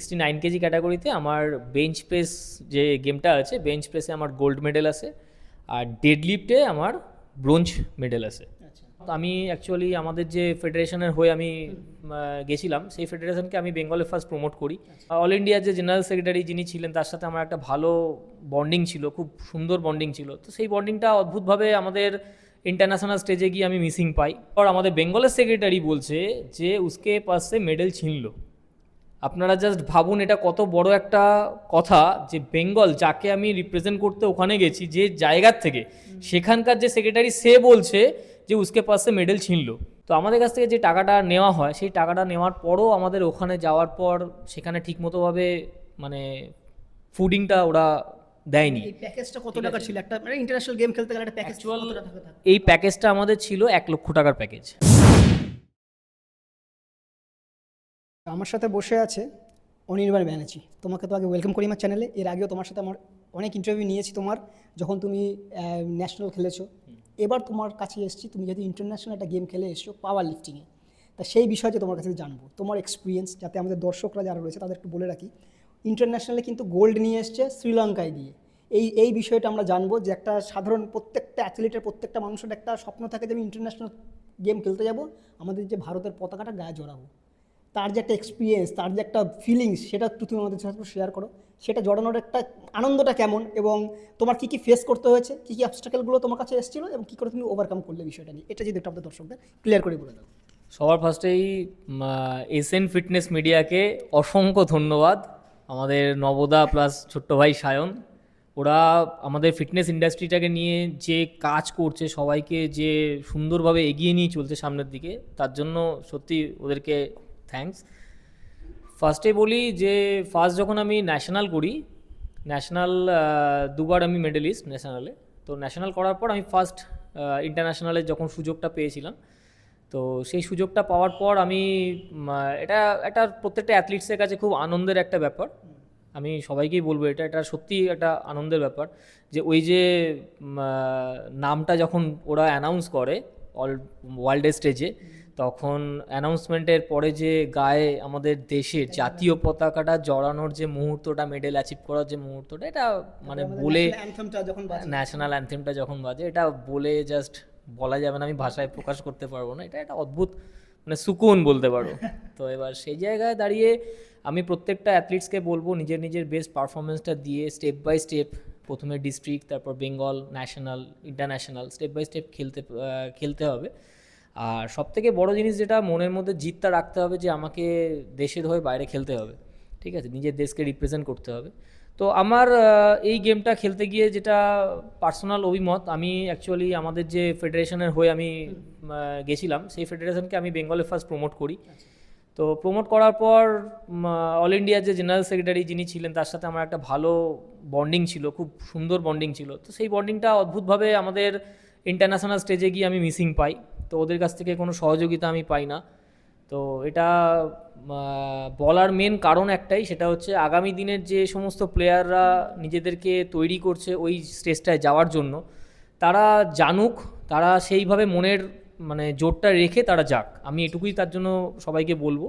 69 KG ক্যাটাগরিতে আমার bench press যে গেমটা আছে, বেঞ্চ প্রেসে আমার গোল্ড মেডেল আছে, আর ডেড লিফটে আমার ব্রোঞ্জ মেডেল আছে। তো আমি অ্যাকচুয়ালি আমাদের যে ফেডারেশনের হয়ে আমি গেছিলাম, সেই ফেডারেশনকে আমি বেঙ্গলে ফার্স্ট প্রমোট করি। অল ইন্ডিয়ার যে জেনারেল সেক্রেটারি যিনি ছিলেন, তার সাথে আমার একটা ভালো বন্ডিং ছিল, খুব সুন্দর বন্ডিং ছিল। তো সেই বন্ডিংটা অদ্ভুতভাবে আমাদের इंटरनेशनल स्टेजे गিয়ে আমি মিসিং পাই। আর আমাদের বেঙ্গলের সেক্রেটারি বলছে যে উসকে পাস সে মেডেল ছিন লো। আপনারা জাস্ট ভাবুন এটা কত বড় একটা কথা, যে বেঙ্গল যাকে আমি রিপ্রেজেন্ট করতে ওখানে গেছি, যে জায়গার থেকে, সেখানকার যে সেক্রেটারি সে বলছে যে উসকে পাস সে মেডেল ছিন লো। তো আমাদের কাছ থেকে যে টাকাটা নেওয়া হয়, সেই টাকাটা নেওয়ার পরও আমাদের ওখানে যাওয়ার পর সেখানে ঠিকমতোভাবে মানে ফুডিংটা ওরা দেয়নি। এই প্যাকেজটা কত টাকা ছিল? একটা মানে ইন্টারন্যাশনাল গেম খেলতে গেলে একটা প্যাকেজ অ্যাকচুয়াল কত টাকা থাকে? এই প্যাকেজটা আমাদের ছিল 1 লক্ষ টাকার প্যাকেজ। আমার সাথে বসে আছে অনির্বাণ ব্যানার্জি। তোমাকে তো আগে ওয়েলকাম করি আমার চ্যানেলে। এর আগেও তোমার সাথে আমার অনেক ইন্টারভিউ নিয়েছি তোমার, যখন তুমি ন্যাশনাল খেলেছো। এবার তোমার কাছে এসেছি, তুমি যেহেতু ইন্টারন্যাশনাল একটা গেম খেলে এসছো পাওয়ার লিফটিংয়ে, তা সেই বিষয়ে তোমার কাছে জানবো তোমার এক্সপিরিয়েন্স, যাতে আমাদের দর্শকরা যারা রয়েছে তাদের একটু বলে রাখি। ইন্টারন্যাশনালে কিন্তু গোল্ড নিয়ে এসছে শ্রীলঙ্কায় দিয়ে। এই বিষয়টা আমরা জানবো, যে একটা সাধারণ প্রত্যেকটা অ্যাথলিটের, প্রত্যেকটা মানুষের একটা স্বপ্ন থাকে যে আমি ইন্টারন্যাশনাল গেম খেলতে যাব, আমাদের যে ভারতের পতাকাটা গায়ে জড়াবো। তার যে একটা এক্সপিরিয়েন্স, তার যে একটা ফিলিংস, সেটা একটু তুমি আমাদের সাথে শেয়ার করো। সেটা জড়ানোর একটা আনন্দটা কেমন, এবং তোমার কী কী ফেস করতে হয়েছে, কী কী অবস্টাকেলগুলো তোমার কাছে এসেছিলো, এবং কী করে তুমি ওভারকাম করলে বিষয়টা নিয়ে, এটা যদি একটু আমাদের দর্শকদের ক্লিয়ার করে বলে দাও। সবার ফার্স্টেই এসএন ফিটনেস মিডিয়াকে অসংখ্য ধন্যবাদ। আমাদের নবদা প্লাস ছোট্ট ভাই সায়ন, ওরা আমাদের ফিটনেস ইন্ডাস্ট্রিটাকে নিয়ে যে কাজ করছে, সবাইকে যে সুন্দরভাবে এগিয়ে নিয়ে চলছে সামনের দিকে, তার জন্য সত্যি ওদেরকে থ্যাঙ্কস। ফার্স্টে বলি যে ফার্স্ট যখন আমি ন্যাশনাল করি, ন্যাশনাল দুবার আমি মেডেলিস্ট ন্যাশনালে। তো ন্যাশনাল করার পর আমি ফার্স্ট ইন্টারন্যাশনালে যখন সুযোগটা পেয়েছিলাম, তো সেই সুযোগটা পাওয়ার পর আমি এটা একটা প্রত্যেকটা অ্যাথলিটসের কাছে খুব আনন্দের একটা ব্যাপার। আমি সবাইকেই বলবো এটা এটা সত্যি একটা আনন্দের ব্যাপার, যে ওই যে নামটা যখন ওরা অ্যানাউন্স করে অল ওয়ার্ল্ডের স্টেজে, তখন অ্যানাউন্সমেন্টের পরে যে গায়ে আমাদের দেশের জাতীয় পতাকাটা জড়ানোর যে মুহূর্তটা, মেডেল অ্যাচিভ করার যে মুহূর্তটা, এটা মানে বলে, ন্যাশনাল অ্যান্থেমটা যখন বাজে, এটা বলে জাস্ট বলা যাবে না, আমি ভাষায় প্রকাশ করতে পারবো না। এটা একটা অদ্ভুত মানে সুকুন বলতে পারো। তো এবার সেই জায়গায় দাঁড়িয়ে আমি প্রত্যেকটা অ্যাথলিটসকে বলবো নিজের নিজের বেস্ট পারফরমেন্সটা দিয়ে স্টেপ বাই স্টেপ, প্রথমে ডিস্ট্রিক্ট, তারপর Bengal, national, international, step by step খেলতে হবে। আর সবথেকে বড় জিনিস যেটা মনের মধ্যে জিতটা রাখতে হবে, যে আমাকে দেশের হয়ে বাইরে খেলতে হবে, ঠিক আছে, নিজের দেশকে রিপ্রেজেন্ট করতে হবে। তো আমার এই গেমটা খেলতে গিয়ে যেটা পার্সোনাল অভিমত, আমি অ্যাকচুয়ালি আমাদের যে ফেডারেশনের হয়ে আমি গেছিলাম, সেই ফেডারেশনকে আমি বেঙ্গলে ফার্স্ট প্রমোট করি। তো প্রমোট করার পর অল ইন্ডিয়ার যে জেনারেল সেক্রেটারি যিনি ছিলেন, তার সাথে আমার একটা ভালো বন্ডিং ছিল, খুব সুন্দর বন্ডিং ছিল। তো সেই বন্ডিংটা অদ্ভুতভাবে আমাদের ইন্টারন্যাশনাল স্টেজে গিয়ে আমি মিসিং পাই। তো ওদের কাছ থেকে কোনো সহযোগিতা আমি পাই না। তো এটা বলার মেন কারণ একটাই, সেটা হচ্ছে আগামী দিনের যে সমস্ত প্লেয়াররা নিজেদেরকে তৈরি করছে ওই স্টেজটায় যাওয়ার জন্য, তারা জানুক, তারা সেইভাবে মনের মানে জোরটা রেখে তারা যাক, আমি এটুকুই তার জন্য সবাইকে বলবো।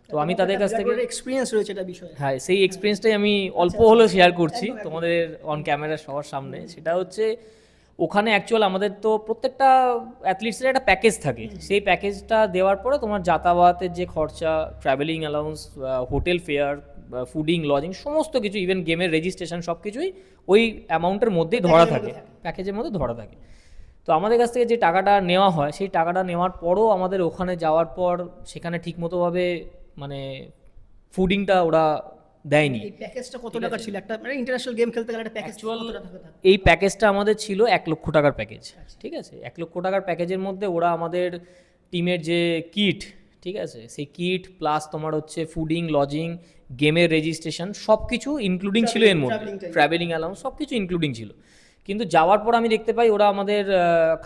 তো আমি তাদের কাছ থেকে এক্সপিরিয়েন্স রয়েছে এটা বিষয়ে। হ্যাঁ, সেই এক্সপিরিয়েন্সটাই আমি অল্প হলেও শেয়ার করছি তোমাদের অন ক্যামেরা সবার সামনে। সেটা হচ্ছে ওখানে অ্যাকচুয়াল আমাদের তো প্রত্যেকটা অ্যাথলিটসের একটা প্যাকেজ থাকে, সেই প্যাকেজটা দেওয়ার পরে তোমার যাতায়াতের যে খরচা, travelling allowance, hotel fair, fooding, lodging, সমস্ত কিছু, ইভেন গেমের রেজিস্ট্রেশন, সব কিছুই ওই অ্যামাউন্টের মধ্যেই ধরা থাকে, প্যাকেজের মধ্যে ধরা থাকে। তো আমাদের কাছ থেকে যে টাকাটা নেওয়া হয়, সেই টাকাটা নেওয়ার পরও আমাদের ওখানে যাওয়ার পর সেখানে ঠিকমতোভাবে মানে ফুডিংটা ওরা দেয়নি। এই প্যাকেজটা কত টাকা ছিল? একটা মানে ইন্টারন্যাশনাল গেম খেলতে গেলে একটা প্যাকেজ কত টাকা থাকে? এই প্যাকেজটা আমাদের ছিল 1 লক্ষ টাকার প্যাকেজ, ঠিক আছে। 1 লক্ষ টাকার প্যাকেজের মধ্যে ওরা আমাদের টিমের যে কিট, ঠিক আছে, সেই কিট প্লাস তোমার হচ্ছে ফুডিং, লজিং, গেমের রেজিস্ট্রেশন, সব কিছু ইনক্লুডিং ছিল এর মধ্যে, ট্রাভেলিং অ্যালাউন্স সব কিছু ইনক্লুডিং ছিল। কিন্তু যাওয়ার পর আমি দেখতে পাই ওরা আমাদের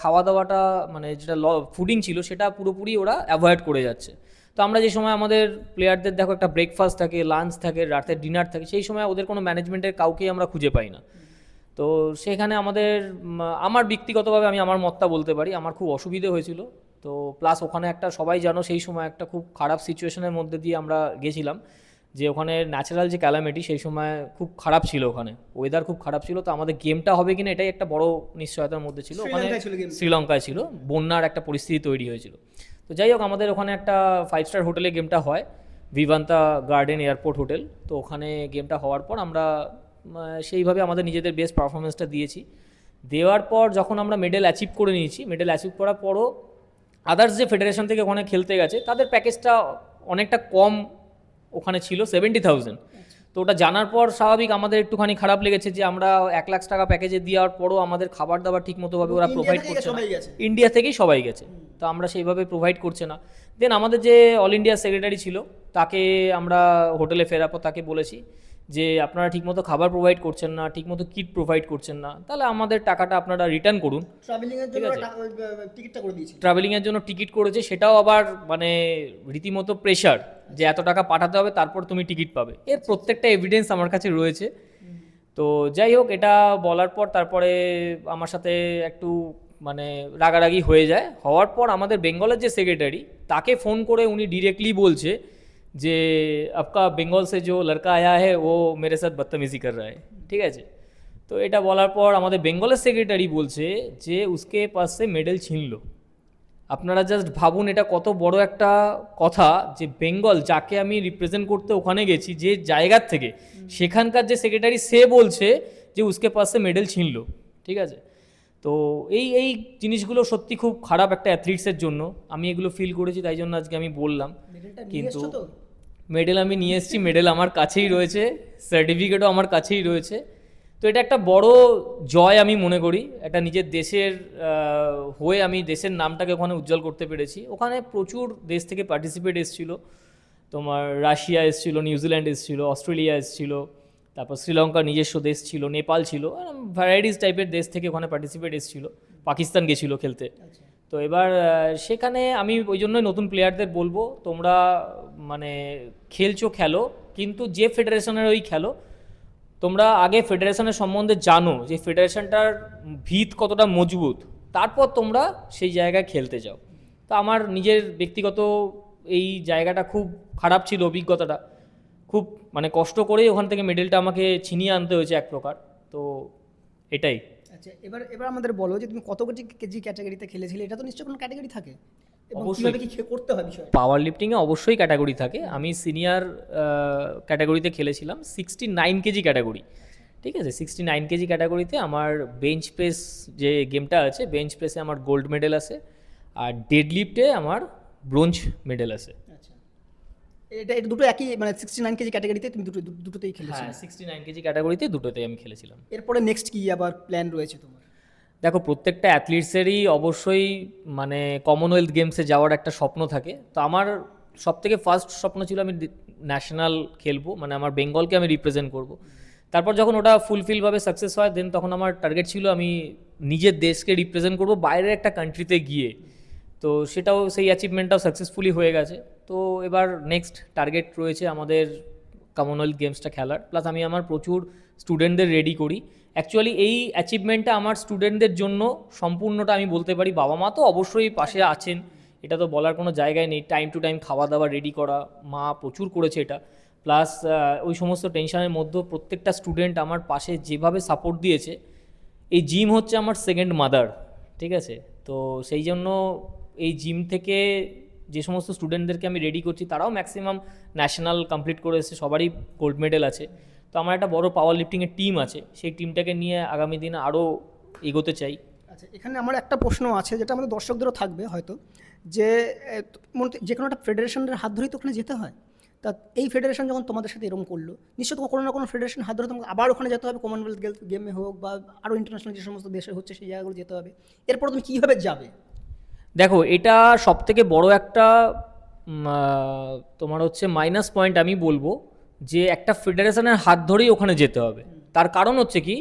খাওয়া দাওয়াটা মানে যেটা ফুডিং ছিল সেটা পুরোপুরি ওরা অ্যাভয়েড করে যাচ্ছে। তো আমরা যে সময় আমাদের প্লেয়ারদের দেখো একটা ব্রেকফাস্ট থাকে, লাঞ্চ থাকে, রাতের ডিনার থাকে, সেই সময় ওদের কোনো ম্যানেজমেন্টের কাউকেই আমরা খুঁজে পাই না। তো সেখানে আমাদের আমার ব্যক্তিগতভাবে আমি আমার মতটা বলতে পারি, আমার খুব অসুবিধে হয়েছিল। তো প্লাস ওখানে একটা সবাই জানো সেই সময় একটা খুব খারাপ সিচুয়েশনের মধ্যে দিয়ে আমরা গেছিলাম, যে ওখানে ন্যাচারাল যে ক্যালামিটি সেই সময় খুব খারাপ ছিল, ওখানে ওয়েদার খুব খারাপ ছিল, তো আমাদের গেমটা হবে কিনা এটাই একটা বড় নিশ্চয়তার মধ্যে ছিল। ওখানে শ্রীলঙ্কায় ছিল, বন্যার একটা পরিস্থিতি তৈরি হয়েছিল। তো যাই হোক, আমাদের ওখানে একটা 5 স্টার হোটেলে গেমটা হয়, ভিভান্তা গার্ডেন এয়ারপোর্ট হোটেল। তো ওখানে গেমটা হওয়ার পর আমরা সেইভাবে আমাদের নিজেদের বেস্ট পারফরমেন্সটা দিয়েছি। দেওয়ার পর যখন আমরা মেডেল অ্যাচিভ করে নিয়েছি, মেডেল অ্যাচিভ করার পরও আদার্স যে ফেডারেশন থেকে ওখানে খেলতে গেছে তাদের প্যাকেজটা অনেকটা কম ওখানে ছিল, 70,000। তো ওটা জানার পর স্বাভাবিক আমাদের একটুখানি খারাপ লেগেছে যে আমরা 1,00,000 টাকা প্যাকেজে দেওয়ার পরও আমাদের খাবার দাবার ঠিকমতোভাবে ওরা প্রোভাইড করছে না। ইন্ডিয়া থেকেই সবাই গেছে, তো আমরা সেইভাবে প্রোভাইড করছে না। দেন আমাদের যে অল ইন্ডিয়া সেক্রেটারি ছিল তাকে আমরা হোটেলে ফেরার পর তাকে বলেছি যে আপনারা ঠিকমতো খাবার প্রোভাইড করছেন না, ঠিকমতো কিট প্রোভাইড করছেন না, তাহলে আমাদের টাকাটা আপনারা রিটার্ন করুন। ট্রাভেলিংয়ের জন্য টিকিট করেছে, সেটাও আবার মানে রীতিমতো প্রেশার যে এত টাকা পাঠাতে হবে তারপর তুমি টিকিট পাবে, এর প্রত্যেকটা এভিডেন্স আমার কাছে রয়েছে। তো যাই হোক, এটা বলার পর তারপরে আমার সাথে একটু মানে রাগারাগি হয়ে যায়। হওয়ার পর আমাদের বেঙ্গলের যে সেক্রেটারি তাকে ফোন করে উনি ডিরেক্টলি বলছে যে আপকা বেঙ্গল সে जो लड़का आया है वो मेरे साथ बदतमीजी कर रहा है, ঠিক আছে। তো এটা বলার পর আমাদের বেঙ্গলের সেক্রেটারি বলছে যে উসকে পাস সে মেডেল ছিনলো। আপনারা জাস্ট ভাবুন এটা কত বড় একটা কথা, যে বেঙ্গল যাকে আমি রিপ্রেজেন্ট করতে ওখানে গেছি যে জায়গার থেকে, সেখানকার যে সেক্রেটারি সে বলছে যে উসকে পাস সে মেডেল ছিনলো, ঠিক আছে। তো এই জিনিসগুলো সত্যি খুব খারাপ একটা অ্যাথলিটসের জন্য, আমি এগুলো ফিল করেছি, তাই জন্য আজকে আমি বললাম। কিন্তু মেডেল আমি নিয়ে এসেছি, মেডেল আমার কাছেই রয়েছে, সার্টিফিকেটও আমার কাছেই রয়েছে। তো এটা একটা বড় জয় আমি মনে করি, একটা নিজের দেশের হয়ে আমি দেশের নামটাকে ওখানে উজ্জ্বল করতে পেরেছি। ওখানে প্রচুর দেশ থেকে পার্টিসিপেট এসেছিল, তোমার রাশিয়া এসেছিলো, নিউজিল্যান্ড এসেছিলো, অস্ট্রেলিয়া এসেছিলো, তারপর শ্রীলঙ্কার নিজস্ব দেশ ছিল, নেপাল ছিল, ভ্যারাইটিস টাইপের দেশ থেকে ওখানে পার্টিসিপেট এসেছিলো, পাকিস্তান গেছিলো খেলতে। তো এবার সেখানে আমি ওই জন্যই নতুন প্লেয়ারদের বলবো, তোমরা মানে খেলছো খেলো, কিন্তু যে ফেডারেশনের ওই খেলো, তোমরা আগে ফেডারেশনের সম্বন্ধে জানো যে ফেডারেশনটার ভিত কতটা মজবুত, তারপর তোমরা সেই জায়গায় খেলতে যাও। তো আমার নিজের ব্যক্তিগত এই জায়গাটা খুব খারাপ ছিল, অভিজ্ঞতাটা খুব মানে কষ্ট করেই ওখান থেকে মেডেলটা আমাকে ছিনিয়ে আনতে হয়েছে এক প্রকার। তো এটাই। আচ্ছা, এবার আমাদের বলো যে তুমি কত কেজি ক্যাটাগরিতে খেলেছিলে, এটা তো নিশ্চয়ই কোনো ক্যাটাগরি থাকে, এবং কিভাবে কি করতে হয় বিষয়। পাওয়ার লিফটিংয়ে অবশ্যই ক্যাটাগরি থাকে। আমি সিনিয়র ক্যাটাগরিতে খেলেছিলাম, 69 কেজি ক্যাটাগরি, ঠিক আছে। 69 কেজি ক্যাটাগরিতে আমার বেঞ্চ প্রেস যে গেমটা আছে, বেঞ্চ প্রেসে আমার গোল্ড মেডেল আছে, আর ডেড লিফটে আমার ব্রোঞ্জ মেডেল আছে। এটা দুটো একই মানে 69 কেজি ক্যাটাগরিতে তুমি দুটোতেই খেলেছো? হ্যাঁ, 69 কেজি ক্যাটাগরিতে দুটোতেই আমি খেলেছিলাম। এরপরে নেক্সট কি আবার প্ল্যান রয়েছে তোমার? দেখো, প্রত্যেকটা অ্যাথলিটসেরই অবশ্যই মানে কমনওয়েলথ গেমসে যাওয়ার একটা স্বপ্ন থাকে। তো আমার সবথেকে ফার্স্ট স্বপ্ন ছিল আমি ন্যাশনাল খেলবো, মানে আমার বেঙ্গলকে আমি রিপ্রেজেন্ট করব। তারপর যখন ওটা ফুলফিলভাবে সাকসেস হয়, দেন তখন আমার টার্গেট ছিল আমি নিজের দেশকে রিপ্রেজেন্ট করব বাইরের একটা কান্ট্রিতে গিয়ে। তো সেটাও, সেই অ্যাচিভমেন্টটাও সাকসেসফুলি হয়ে গেছে। তো এবার নেক্সট টার্গেট রয়েছে আমাদের কমনওয়েলথ গেমসটা খেলার, প্লাস আমি আমার প্রচুর স্টুডেন্টদের রেডি করি। অ্যাকচুয়ালি এই অ্যাচিভমেন্টটা আমার স্টুডেন্টদের জন্য সম্পূর্ণটা আমি বলতে পারি। বাবা মা তো অবশ্যই পাশে আছেন, এটা তো বলার কোনো জায়গায় নেই। টাইম টু টাইম খাওয়া দাওয়া রেডি করা, মা প্রচুর করেছে এটা। প্লাস ওই সমস্ত টেনশনের মধ্যেও প্রত্যেকটা স্টুডেন্ট আমার পাশে যেভাবে সাপোর্ট দিয়েছে, এই জিম হচ্ছে আমার সেকেন্ড মাদার, ঠিক আছে। তো সেই জন্য এই জিম থেকে যে সমস্ত স্টুডেন্টদেরকে আমি রেডি করছি তারাও ম্যাক্সিমাম ন্যাশনাল কমপ্লিট করে এসেছে, সবারই গোল্ড মেডেল আছে। তো আমার একটা বড় পাওয়ার লিফটিংয়ের টিম আছে, সেই টিমটাকে নিয়ে আগামী দিনে আরও এগোতে চাই। আচ্ছা, এখানে আমার একটা প্রশ্ন আছে যেটা আমাদের দর্শকদেরও থাকবে হয়তো, যে যে কোনো একটা ফেডারেশনের হাত ধরেই তো ওখানে যেতে হয়। তা এই ফেডারেশন যখন তোমাদের সাথে এরকম করলো, নিশ্চয়ই তোমার কোনো না কোনো ফেডারেশন হাত ধরে তোমাকে আবার ওখানে যেতে হবে, কমনওয়েলথ গেমে হোক বা আরও ইন্টারন্যাশনাল যে সমস্ত দেশে হচ্ছে সেই জায়গাগুলো যেতে হবে। এরপর তুমি কীভাবে যাবে? দেখো, এটা সবথেকে বড় একটা তোমার হচ্ছে মাইনাস পয়েন্ট আমি বলবো, যে একটা ফেডারেশনের হাত ধরেই ওখানে যেতে হবে। তার কারণ হচ্ছে কি,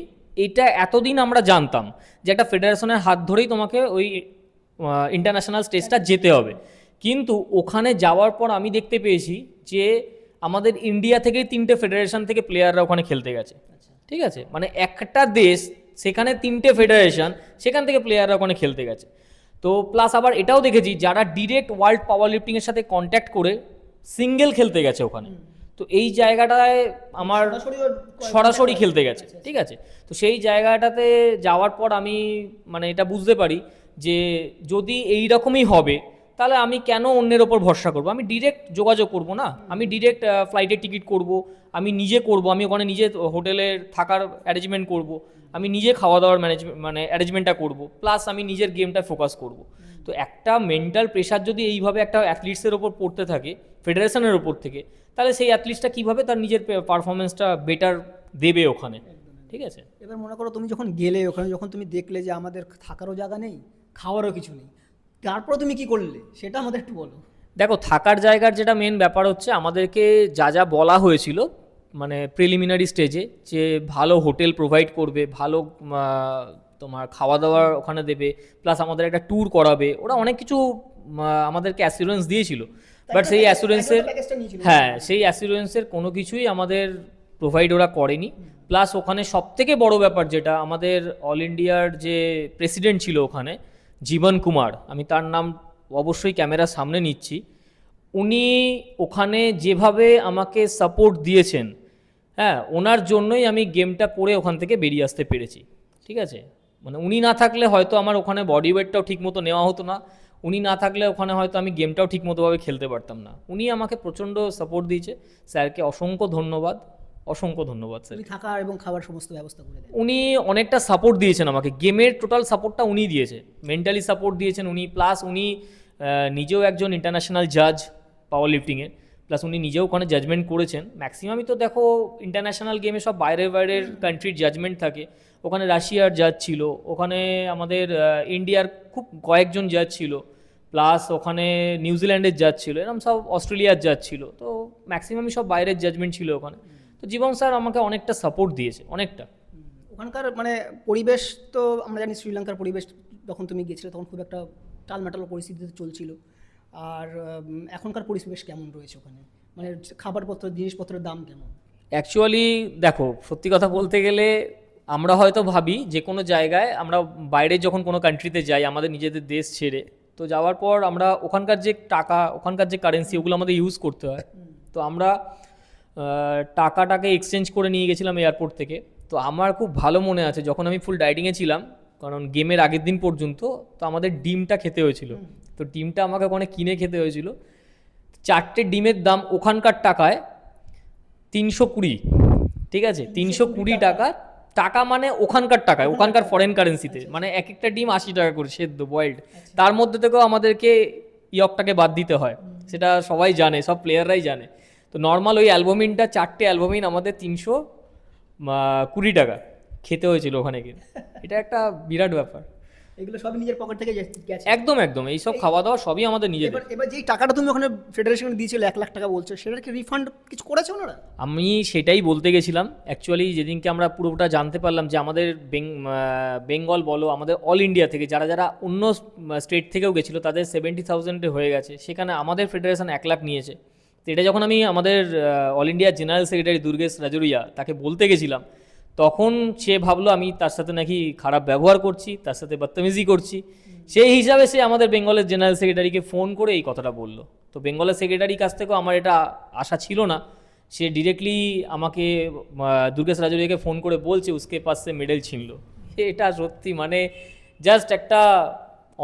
এটা এতদিন আমরা জানতাম যে একটা ফেডারেশনের হাত ধরেই তোমাকে ওই ইন্টারন্যাশনাল স্টেজটা যেতে হবে, কিন্তু ওখানে যাওয়ার পর আমি দেখতে পেয়েছি যে আমাদের ইন্ডিয়া থেকেই 3টে ফেডারেশন থেকে প্লেয়াররা ওখানে খেলতে গেছে, ঠিক আছে। মানে একটা দেশ, সেখানে 3টে ফেডারেশন, সেখান থেকে প্লেয়াররা ওখানে খেলতে গেছে। তো প্লাস আবার এটাও দেখেছি যারা ডিরেক্ট ওয়ার্ল্ড পাওয়ার লিফটিংয়ের সাথে কন্ট্যাক্ট করে সিঙ্গেল খেলতে গেছে ওখানে। তো এই জায়গাটায় আমার সরাসরি খেলতে গেছে, আচ্ছা, ঠিক আছে। তো সেই জায়গাটাতে যাওয়ার পর আমি মানে এটা বুঝতে পারি যে যদি এই রকমই হবে তাহলে আমি কেন অন্যের ওপর ভরসা করব, আমি ডিরেক্ট যোগাযোগ করব না, আমি ডিরেক্ট ফ্লাইটের টিকিট করব, আমি নিজে করব, আমি ওখানে নিজে হোটেলের থাকার অ্যারেঞ্জমেন্ট করব, আমি নিজে খাওয়া দাওয়ার ম্যানেজমেন্ট মানে অ্যারেঞ্জমেন্টটা করব, প্লাস আমি নিজের গেমটা ফোকাস করব। তো একটা মেন্টাল প্রেশার যদি এইভাবে একটা অ্যাথলিটসের ওপর পড়তে থাকে ফেডারেশনের ওপর থেকে, তাহলে সেই অ্যাথলিটসটা কীভাবে তার নিজের পারফরমেন্সটা বেটার দেবে ওখানে, ঠিক আছে। এবার মনে করো তুমি যখন গেলে ওখানে, যখন তুমি দেখলে যে আমাদের থাকারও জায়গা নেই, খাওয়ারও কিছু নেই, তারপর তুমি কি করলে সেটা আমাদের একটু বলো। দেখো, থাকার জায়গার যেটা মেন ব্যাপার হচ্ছে আমাদেরকে যা যা বলা হয়েছিল মানে প্রিলিমিনারি স্টেজে, যে ভালো হোটেল প্রোভাইড করবে, ভালো তোমার খাওয়া দাওয়ার ওখানে দেবে, প্লাস আমাদের একটা ট্যুর করাবে, ওরা অনেক কিছু আমাদেরকে অ্যাসিউরেন্স দিয়েছিল। বাট সেই অ্যাসিউরেন্সের, হ্যাঁ, সেই অ্যাসিউরেন্সের কোনো কিছুই আমাদের প্রোভাইড ওরা করেনি। প্লাস ওখানে সবথেকে বড় ব্যাপার যেটা, আমাদের অল ইন্ডিয়ার যে প্রেসিডেন্ট ছিল ওখানে, জীবন কুমার, আমি তার নাম অবশ্যই ক্যামেরার সামনে নিচ্ছি, উনি ওখানে যেভাবে আমাকে সাপোর্ট দিয়েছেন, হ্যাঁ, ওনার জন্যই আমি গেমটা করে ওখান থেকে বেরিয়ে আসতে পেরেছি, ঠিক আছে। মানে উনি না থাকলে হয়তো আমার ওখানে বডি ওয়েটটাও ঠিকমতো নেওয়া হতো না, উনি না থাকলে ওখানে হয়তো আমি গেমটাও ঠিকমতোভাবে খেলতে পারতাম না। উনি আমাকে প্রচণ্ড সাপোর্ট দিয়েছে, স্যারকে অসংখ্য ধন্যবাদ, অসংখ্য ধন্যবাদ স্যার। তুমি থাকা এবং খাবার সমস্ত ব্যবস্থা করে দেন। উনি অনেকটা সাপোর্ট দিয়েছেন আমাকে, গেমের টোটাল সাপোর্টটা উনি দিয়েছে, মেন্টালি সাপোর্ট দিয়েছেন উনি, প্লাস উনি নিজেও একজন ইন্টারন্যাশনাল জাজ পাওয়ার লিফটিংয়ের, প্লাস উনি নিজেও ওখানে জাজমেন্ট করেছেন। ম্যাক্সিমামই তো দেখো ইন্টারন্যাশনাল গেমে সব বাইরের বাইরের কান্ট্রির জাজমেন্ট থাকে, ওখানে রাশিয়ার জাজ ছিল, ওখানে আমাদের ইন্ডিয়ার খুব কয়েকজন জাজ ছিল, প্লাস ওখানে নিউজিল্যান্ডের জাজ ছিল, এরকম সব অস্ট্রেলিয়ার জাজ ছিল, তো ম্যাক্সিমামই সব বাইরের জাজমেন্ট ছিল ওখানে। তো জীবন স্যার আমাকে অনেকটা সাপোর্ট দিয়েছে, অনেকটা। ওখানকার মানে পরিবেশ তো আমরা জানি, শ্রীলঙ্কার পরিবেশ যখন তুমি গেছিলে তখন খুব একটা টালমাটাল পরিস্থিতিতে চলছিল। আর এখনকার পরিবেশ কেমন রয়েছে ওখানে, মানে খাবারপত্র জিনিসপত্রের দাম কেমন? অ্যাকচুয়ালি দেখো, সত্যি কথা বলতে গেলে আমরা হয়তো ভাবি যে কোনো জায়গায় আমরা বাইরে যখন কোনো কান্ট্রিতে যাই আমাদের নিজেদের দেশ ছেড়ে, তো যাওয়ার পর আমরা ওখানকার যে টাকা, ওখানকার যে কারেন্সি, ওগুলো আমাদের ইউজ করতে হয়। তো আমরা টাকাটাকে এক্সচেঞ্জ করে নিয়ে গেছিলাম এয়ারপোর্ট থেকে। তো আমার খুব ভালো মনে আছে যখন আমি ফুল ডাইটিংয়ে ছিলাম, কারণ গেমের আগের দিন পর্যন্ত, তো আমাদের ডিমটা খেতে হয়েছিল। তো ডিমটা আমাকে ওখানে কিনে খেতে হয়েছিল, 4টে ডিমের দাম ওখানকার টাকায় 320, ঠিক আছে, 320 টাকা। টাকা মানে ওখানকার টাকায়, ওখানকার ফরেন কারেন্সিতে, মানে এক একটা ডিম 80 টাকা করে সেদ্ধ বয়েলড। তার মধ্যে থেকেও আমাদেরকে ইয়কটাকে বাদ দিতে হয়, সেটা সবাই জানে, সব প্লেয়াররাই জানে। তো নর্মাল ওই অ্যালবুমিনটা, 4টে অ্যালবুমিন আমাদের 320 টাকা খেতে হয়েছিল ওখানে গিয়ে। এটা একটা বিরাট ব্যাপার। এগুলো সবই নিজের পকেট থেকে গেছে? একদম একদম, এইসব খাওয়া দাওয়া সবই আমাদের নিজেদের। এবার এবার যেই টাকাটা তুমি ওখানে ফেডারেশনে দিয়েছিলে 1 লাখ টাকা বলছো, সেটার কি রিফান্ড কিছু করেছে ওনারা? আমি সেটাই বলতে গেছিলাম অ্যাকচুয়ালি, যেদিনকে আমরা পুরোটা জানতে পারলাম যে আমাদের বেঙ্গল বলো, আমাদের অল ইন্ডিয়া থেকে যারা যারা অন্য স্টেট থেকেও গেছিলো তাদের 70,000 হয়ে গেছে, সেখানে আমাদের ফেডারেশন 1 লাখ নিয়েছে। তো এটা যখন আমি আমাদের all India general secretary Durgesh Rajuria তাকে বলতে গেছিলাম, তখন সে ভাবলো আমি তার সাথে নাকি খারাপ ব্যবহার করছি, তার সাথে বদতমিজি করছি। সেই হিসাবে সে আমাদের বেঙ্গলের জেনারেল সেক্রেটারিকে ফোন করে এই কথাটা বললো। তো বেঙ্গলের সেক্রেটারির কাছ থেকেও আমার এটা আশা ছিল না, সে ডিরেক্টলি আমাকে দুর্গেশ রাজুরিয়াকে ফোন করে বলছে উসকে পাস সে মেডেল ছিনলো। এটা সত্যি মানে জাস্ট একটা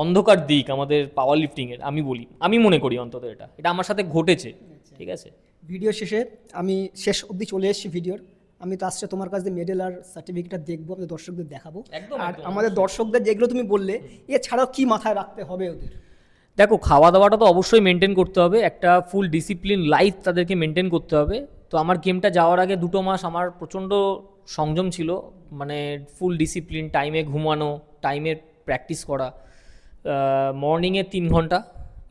অন্ধকার দিক আমাদের পাওয়ার লিফটিংয়ের, আমি বলি, আমি মনে করি অন্তত এটা এটা আমার সাথে ঘটেছে, ঠিক আছে। ভিডিও শেষে আমি শেষ অবধি চলে এসেছি ভিডিওর, আমি তো আসছে তোমার কাছে মেডেল আর সার্টিফিকেটটা দেখবো, আমাদের দর্শকদের দেখাবো। আর আমাদের দর্শকদের যেগুলো তুমি বললে, এছাড়াও কি মাথায় রাখতে হবে ওদের? দেখো, খাওয়া দাওয়াটা তো অবশ্যই মেনটেন করতে হবে, একটা ফুল ডিসিপ্লিন লাইফ তাদেরকে মেনটেন করতে হবে। তো আমার গেমটা যাওয়ার আগে 2 মাস আমার প্রচণ্ড সংযম ছিল, মানে ফুল ডিসিপ্লিন, টাইমে ঘুমানো, টাইমে প্র্যাকটিস করা, মর্নিংয়ে 3 ঘন্টা,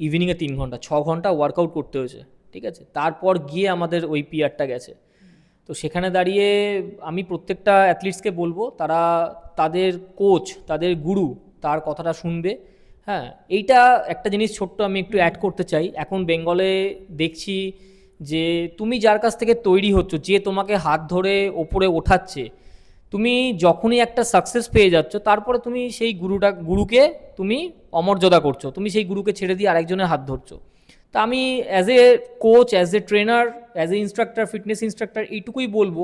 ইভিনিংয়ে 3 ঘন্টা, 6 ঘন্টা ওয়ার্কআউট করতে হয়েছে, ঠিক আছে। তারপর গিয়ে আমাদের ওই পিয়ারটা গেছে। তো সেখানে দাঁড়িয়ে আমি প্রত্যেকটা অ্যাথলিটসকে বলবো তারা তাদের কোচ, তাদের গুরু, তার কথাটা শুনবে। হ্যাঁ, এইটা একটা জিনিস ছোট্ট আমি একটু অ্যাড করতে চাই। এখন বেঙ্গলে দেখছি যে তুমি যার কাছ থেকে তৈরি হচ্ছ, যে তোমাকে হাত ধরে ওপরে ওঠাচ্ছে, তুমি যখনই একটা সাকসেস পেয়ে যাচ্ছ তারপরে তুমি সেই গুরুকে তুমি অমর্যাদা করছো, তুমি সেই গুরুকে ছেড়ে দিয়ে আরেকজনের হাত ধরছো। তা আমি as a coach, as a trainer, as a instructor, fitness instructor, এইটুকুই বলবো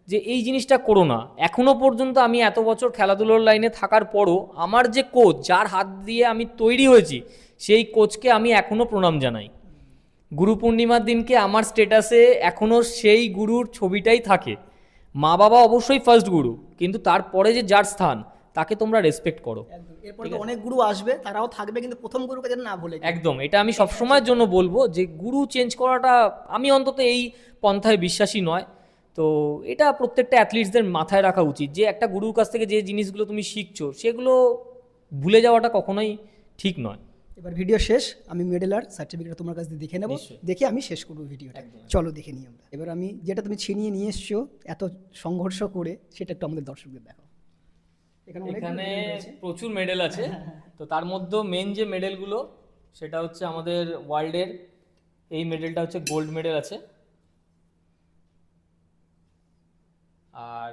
যে এই জিনিসটা করো না। এখনও পর্যন্ত আমি এত বছর খেলাধুলোর লাইনে থাকার পরও আমার যে কোচ, যার হাত দিয়ে আমি তৈরি হয়েছি, সেই কোচকে আমি এখনও প্রণাম জানাই। গুরু পূর্ণিমার দিনকে আমার স্টেটাসে এখনও সেই গুরুর ছবিটাই থাকে। মা বাবা অবশ্যই ফার্স্ট গুরু, কিন্তু তারপরে যে যার স্থান, তাকে তোমরা রেসপেক্ট করো। এরপরে তো অনেক গুরু আসবে, তারাও থাকবে, কিন্তু প্রথম গুরুকে যেন না ভুলে যাও। একদম, এটা আমি সবসময়ের জন্য বলবো যে গুরু চেঞ্জ করাটা, আমি অন্তত এই পন্থায় বিশ্বাসী নয়। তো এটা প্রত্যেকটা অ্যাথলিটসদের মাথায় রাখা উচিত যে একটা গুরুর কাছ থেকে যে জিনিসগুলো তুমি শিখছো সেগুলো ভুলে যাওয়াটা কখনোই ঠিক নয়। এবার ভিডিও শেষ, আমি মেডেল আর সার্টিফিকেট তোমার কাছ থেকে দেখে নেব, নিশ্চয়ই। দেখে আমি শেষ করবো ভিডিওটা। চলো দেখে নিই আমরা। এবার আমি যেটা তুমি ছিনিয়ে নিয়ে এসছো এত সংঘর্ষ করে, সেটা একটু আমাদের দর্শকদের দেখো। এখানে প্রচুর মেডেল আছে, তো তার মধ্যে মেন যে মেডেলগুলো সেটা হচ্ছে আমাদের ওয়ার্ল্ডের, এই মেডেলটা হচ্ছে গোল্ড মেডেল আছে, আর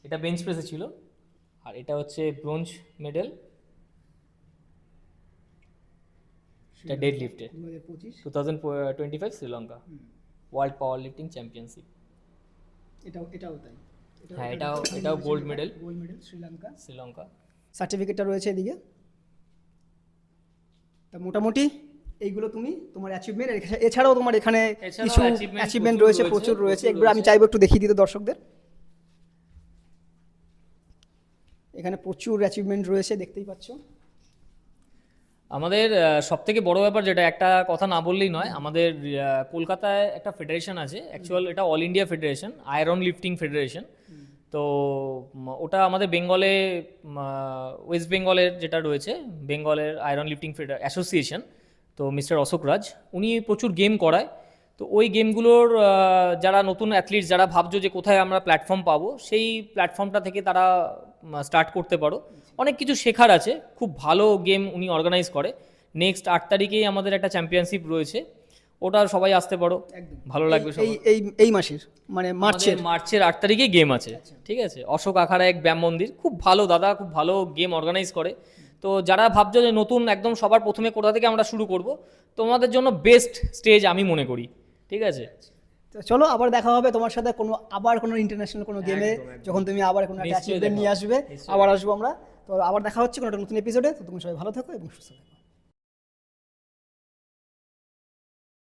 এটা বেঞ্চ প্রেসে ছিল, আর এটা হচ্ছে ব্রোঞ্জ মেডেল, এটা ডেড লিফটে 2025 শ্রীলঙ্কা ওয়ার্ল্ড পাওয়ার লিফটিং চ্যাম্পিয়নশিপ। এটাও তাই। হ্যাঁ, এটাও গোল্ড মেডেল, শ্রীলঙ্কা। সার্টিফিকেটটা রয়েছে এদিকে। তা মোটামুটি এইগুলো তুমি তোমার অ্যাচিভমেন্ট, এছাড়াও তোমার এখানে কিছু অ্যাচিভমেন্ট রয়েছে, প্রচুর রয়েছে। একবার আমি চাইবো একটু দেখিয়ে দিতে দর্শকদের। এখানে প্রচুর অ্যাচিভমেন্ট রয়েছে, দেখতেই পাচ্ছ। আমাদের সবথেকে বড় ব্যাপার, যেটা একটা কথা না বললেই নয়, আমাদের কলকাতায় একটা ফেডারেশন আছে, অ্যাকচুয়াল এটা all India federation, iron lifting federation. তো ওটা আমাদের বেঙ্গলে, ওয়েস্ট বেঙ্গলের যেটা রয়েছে, বেঙ্গলের আয়রন লিফটিং অ্যাসোসিয়েশন, তো মিস্টার অশোক রাজ উনি প্রচুর গেম করায়। তো ওই গেমগুলোর যারা নতুন অ্যাথলিটস, যারা ভাবছো যে কোথায় আমরা প্ল্যাটফর্ম পাবো, সেই প্ল্যাটফর্মটা থেকে তারা স্টার্ট করতে পারো। অনেক কিছু শেখার আছে, খুব ভালো গেম উনি অর্গানাইজ করে। নেক্সট 8 তারিখেই আমাদের একটা চ্যাম্পিয়নশিপ রয়েছে, ওটা সবাই আসতে পারো, ভালো লাগবে সবাই। এই মাসের মানে মার্চের 8 তারিখে গেম আছে, ঠিক আছে। অশোক আখাড়া এক ব্যায়াম মন্দির, খুব ভালো দাদা, খুব ভালো গেম অর্গানাইজ করে। তো যারা ভাবছো যে নতুন একদম সবার প্রথমে কোথা থেকে আমরা শুরু করব, তোমাদের জন্য বেস্ট স্টেজ আমি মনে করি, ঠিক আছে। তো চলো আবার দেখা হবে তোমার সাথে আবার কোনো ইন্টারন্যাশনাল কোনো গেমে, যখন তুমি আবার কোনো একটা অ্যাচিভমেন্ট নিয়ে আসবে, আবার আসবো আমরা। তো আবার দেখা হচ্ছে কোনো একটা নতুন এপিসোডে। তো তুমি সবাই ভালো থাকো এবং সুস্থ থাকো।